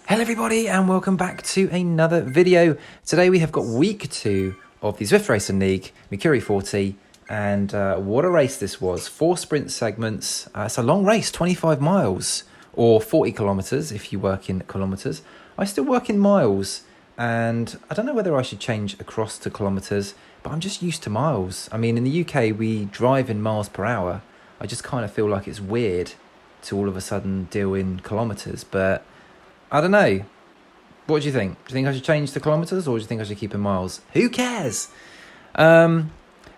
Hello everybody and welcome back to another video. Today we have got week 2 of the Zwift Racing League, Makuri 40, and what a race this was. 4 sprint segments. It's a long race, 25 miles or 40 kilometers if you work in kilometers. I still work in miles and I don't know whether I should change across to kilometers, but I'm just used to miles. I mean, in the UK we drive in miles per hour. I just kind of feel like it's weird to all of a sudden deal in kilometers, but I don't know. What do you think? Do you think I should change to kilometres or do you think I should keep in miles? Who cares? Anyway,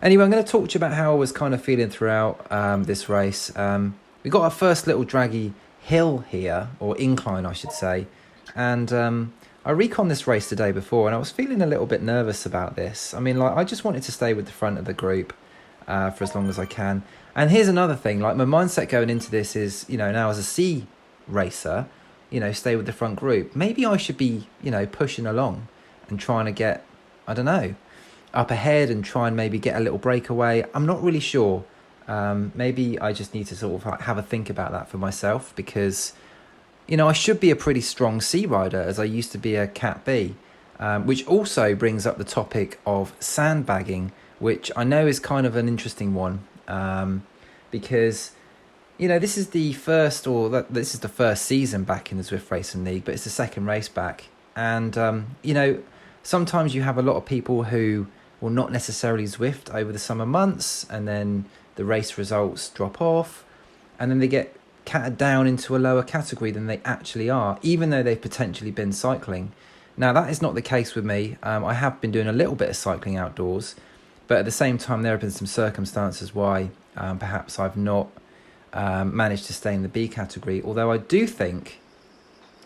I'm going to talk to you about how I was kind of feeling throughout this race. We got our first little draggy hill here, or incline I should say. And I recon this race the day before and I was feeling a little bit nervous about this. I mean, like, I just wanted to stay with the front of the group for as long as I can. And here's another thing, like my mindset going into this is, you know, now as a C racer, you know, stay with the front group. Maybe I should be, you know, pushing along and trying to get, I don't know, up ahead and try and maybe get a little breakaway. I'm not really sure. Maybe I just need to sort of have a think about that for myself because, you know, I should be a pretty strong C rider as I used to be a Cat B, which also brings up the topic of sandbagging, which I know is kind of an interesting one because, you know, this is the first season back in the Zwift Racing League, but it's the second race back. And, you know, sometimes you have a lot of people who will not necessarily Zwift over the summer months, and then the race results drop off, and then they get catted down into a lower category than they actually are, even though they've potentially been cycling. Now, that is not the case with me. I have been doing a little bit of cycling outdoors, but at the same time, there have been some circumstances why perhaps I've not managed to stay in the B category, although I do think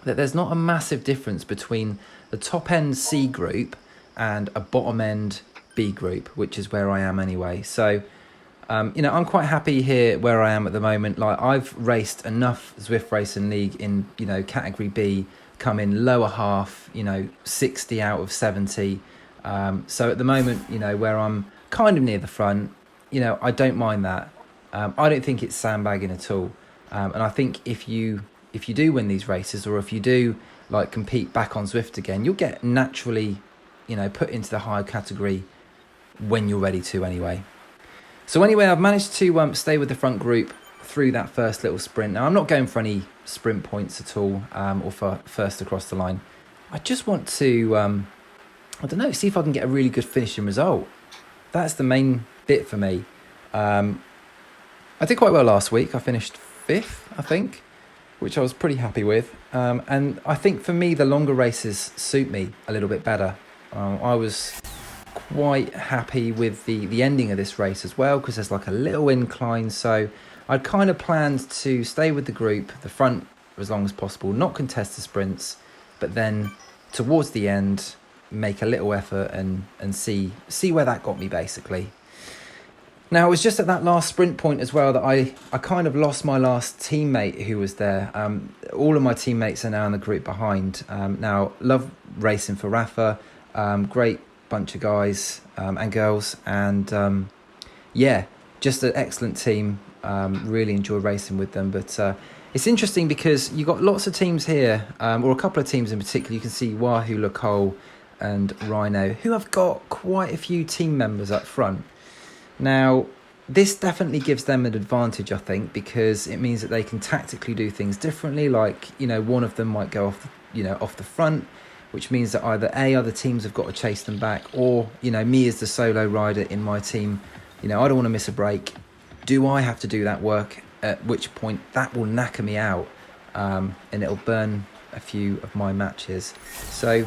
that there's not a massive difference between the top end C group and a bottom end B group, which is where I am anyway. So you know, I'm quite happy here where I am at the moment. Like, I've raced enough Zwift Racing League in, you know, category B, come in lower half, you know, 60 out of 70. So at the moment, you know, where I'm kind of near the front, you know, I don't mind that. I don't think it's sandbagging at all, and I think if you do win these races, or if you do like compete back on Zwift again, you'll get naturally, you know, put into the higher category when you're ready to anyway. So anyway, I've managed to stay with the front group through that first little sprint. Now I'm not going for any sprint points at all, or for first across the line. I just want to, I don't know, see if I can get a really good finishing result. That's the main bit for me. I did quite well last week. I finished 5th, I think, which I was pretty happy with. And I think for me, the longer races suit me a little bit better. I was quite happy with the ending of this race as well, because there's like a little incline. So I'd kind of planned to stay with the group, the front, as long as possible, not contest the sprints, but then towards the end, make a little effort and see where that got me, basically. Now, it was just at that last sprint point as well that I kind of lost my last teammate who was there. All of my teammates are now in the group behind. Now, love racing for Rafa. Great bunch of guys and girls. And yeah, just an excellent team. Really enjoy racing with them. But it's interesting because you've got lots of teams here, or a couple of teams in particular. You can see Wahoo, Kickr and Rhino, who have got quite a few team members up front. Now, this definitely gives them an advantage, I think, because it means that they can tactically do things differently. Like, you know, one of them might go off the front, which means that either A, other teams have got to chase them back, or, you know, me as the solo rider in my team, you know, I don't want to miss a break. Do I have to do that work? At which point that will knacker me out, and it'll burn a few of my matches. So,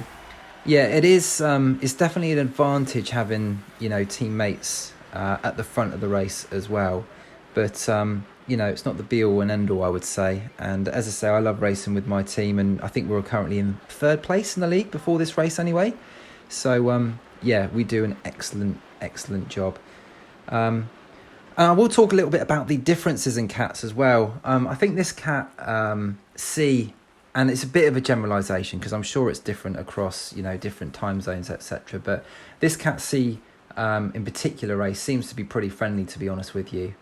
yeah, it is. It's definitely an advantage having, you know, teammates at the front of the race as well, but you know, it's not the be all and end all, I would say. And as I say, I love racing with my team, and I think we're currently in 3rd place in the league before this race anyway. So yeah, we do an excellent job. And I will talk a little bit about the differences in cats as well. I think this cat C, and it's a bit of a generalization because I'm sure it's different across, you know, different time zones, etc. But this cat C in particular race seems to be pretty friendly, to be honest with you.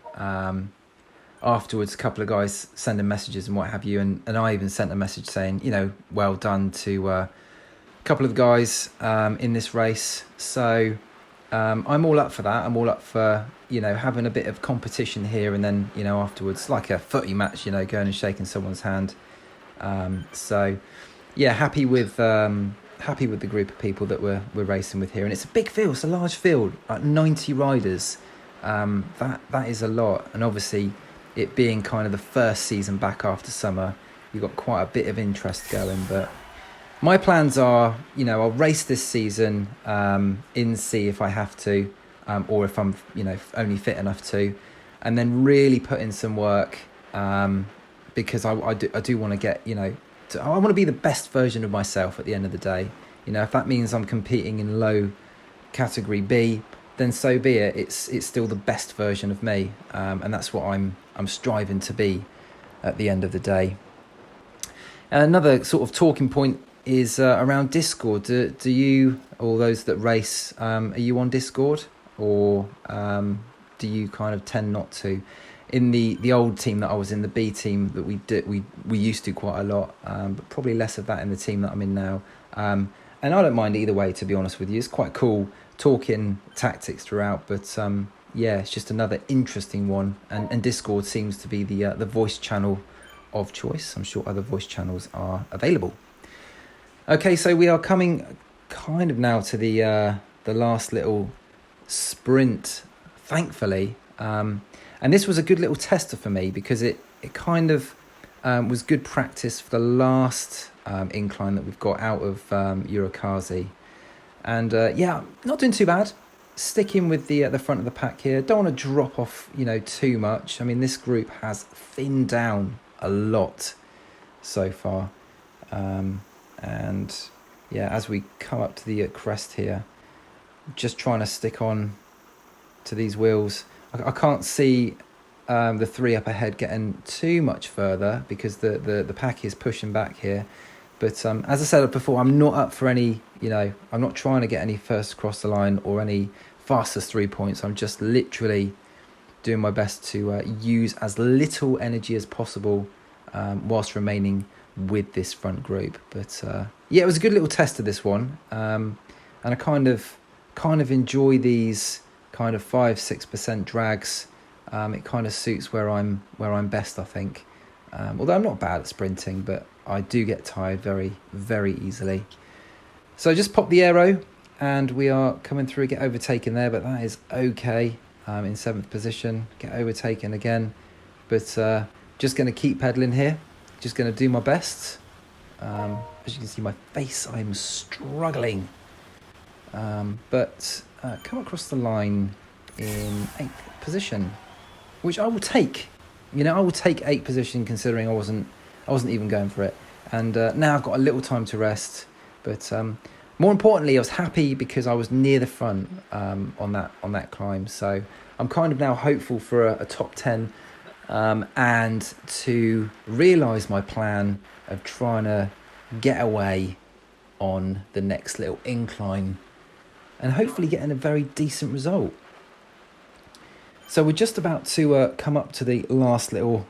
afterwards, a couple of guys sending messages and what have you, and I even sent a message saying, well done to a couple of guys in this race. So I'm all up for that. I'm all up for having a bit of competition here, and then afterwards, like a footy match, going and shaking someone's hand. So yeah, happy with the group of people that we're racing with here, and it's a big field. It's a large field, like 90 riders. That is a lot, and obviously it being kind of the first season back after summer, you've got quite a bit of interest going. But my plans are, I'll race this season in C if I have to, or if I'm, only fit enough to, and then really put in some work because I do want to get, I want to be the best version of myself at the end of the day. If that means I'm competing in low category B, then so be it. It's still the best version of me, and that's what I'm striving to be at the end of the day. Another sort of talking point is around Discord. Do you, or those that race, are you on Discord, or do you kind of tend not to? In the old team that I was in, the B team that we used to quite a lot, but probably less of that in the team that I'm in now. And I don't mind either way, to be honest with you. It's quite cool talking tactics throughout, but yeah, it's just another interesting one. And Discord seems to be the voice channel of choice. I'm sure other voice channels are available. Okay, so we are coming kind of now to the last little sprint, thankfully. And this was a good little tester for me because it kind of was good practice for the last incline that we've got out of Urukazi. And yeah, not doing too bad. Sticking with the front of the pack here. Don't want to drop off, too much. I mean, this group has thinned down a lot so far. And yeah, as we come up to the crest here, just trying to stick on to these wheels. I can't see the three up ahead getting too much further because the pack is pushing back here. But as I said before, I'm not up for any, I'm not trying to get any first across the line or any fastest 3 points. I'm just literally doing my best to use as little energy as possible whilst remaining with this front group. But yeah, it was a good little test of this one. And I kind of enjoy these kind of 5-6% drags. It kind of suits where I'm best, I think. Although I'm not bad at sprinting, but I do get tired very, very easily. So just pop the aero, and we are coming through. Get overtaken there, but that is okay. In 7th position, get overtaken again, but just going to keep pedaling here. Just going to do my best. As you can see, my face, I'm struggling. But come across the line in 8th position, which I will take. I will take 8th position considering I wasn't even going for it. And now I've got a little time to rest. But more importantly, I was happy because I was near the front on that climb. So I'm kind of now hopeful for a top 10 and to realise my plan of trying to get away on the next little incline and hopefully getting a very decent result. So we're just about to come up to the last little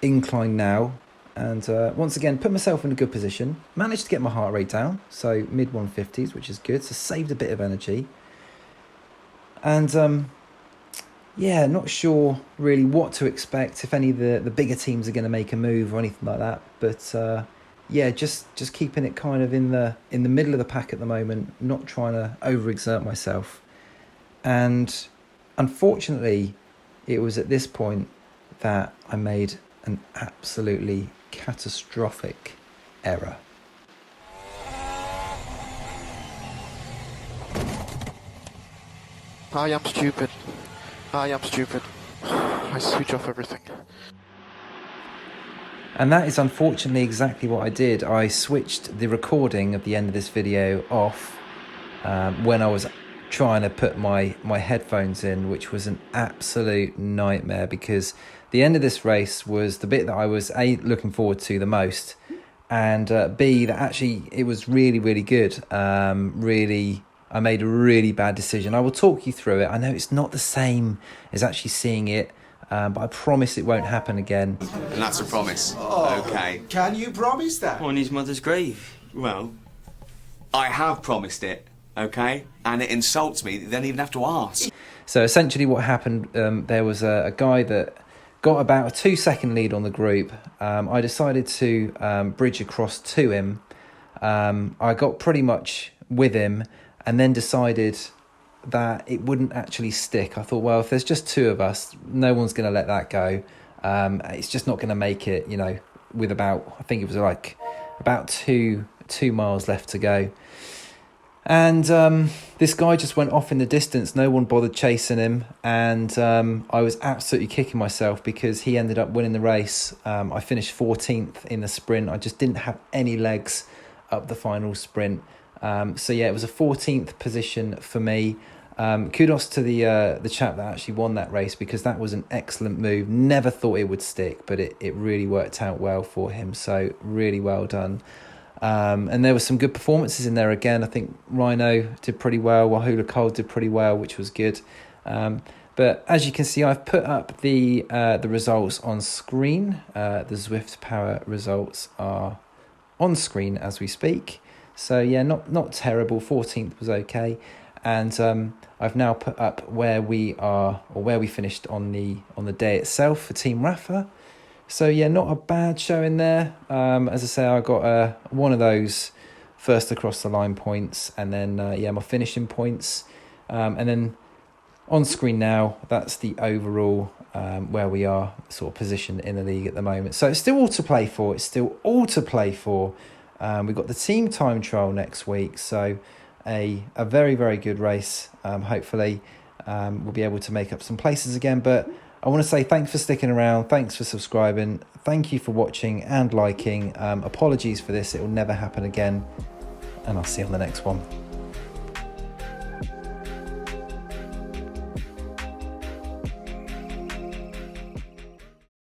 incline now, and once again put myself in a good position. Managed to get my heart rate down, so mid 150s, which is good, so saved a bit of energy. And yeah, not sure really what to expect, if any of the bigger teams are going to make a move or anything like that, but yeah, just keeping it kind of in the middle of the pack at the moment, not trying to overexert myself. And unfortunately, it was at this point that I made an absolutely catastrophic error. I am stupid. I switch off everything. And that is unfortunately exactly what I did. I switched the recording of the end of this video off when I was trying to put my headphones in, which was an absolute nightmare because the end of this race was the bit that I was A, looking forward to the most, and B, that actually it was really, really good. Really, I made a really bad decision. I will talk you through it. I know it's not the same as actually seeing it but I promise it won't happen again. And that's a promise. Oh, Okay. Can you promise that? On his mother's grave. Well, I have promised it, okay? And it insults me that you don't even have to ask. So essentially what happened, there was a guy that got about a 2-second lead on the group. I decided to bridge across to him. I got pretty much with him and then decided that it wouldn't actually stick. I thought, well, if there's just 2 of us, no one's going to let that go. It's just not going to make it, you know, with about, I think it was like about two miles left to go. And this guy just went off in the distance. No one bothered chasing him. And I was absolutely kicking myself because he ended up winning the race. I finished 14th in the sprint. I just didn't have any legs up the final sprint. So yeah, it was a 14th position for me. Kudos to the chap that actually won that race, because that was an excellent move. Never thought it would stick, but it really worked out well for him. So really well done. And there were some good performances in there again. I think Rhino did pretty well. Wahoo Kickr did pretty well, which was good. But as you can see, I've put up the results on screen. The Zwift Power results are on screen as we speak. So yeah, not terrible. 14th was okay. And I've now put up where we are, or where we finished on the day itself for Team Rafa. So yeah, not a bad show in there. As I say, I got one of those first across the line points, and then yeah, my finishing points. And then on screen now, that's the overall where we are sort of positioned in the league at the moment. So it's still all to play for. We've got the team time trial next week, so a very, very good race. Hopefully we'll be able to make up some places again. But I want to say thanks for sticking around. Thanks for subscribing. Thank you for watching and liking. Apologies for this. It will never happen again. And I'll see you on the next one.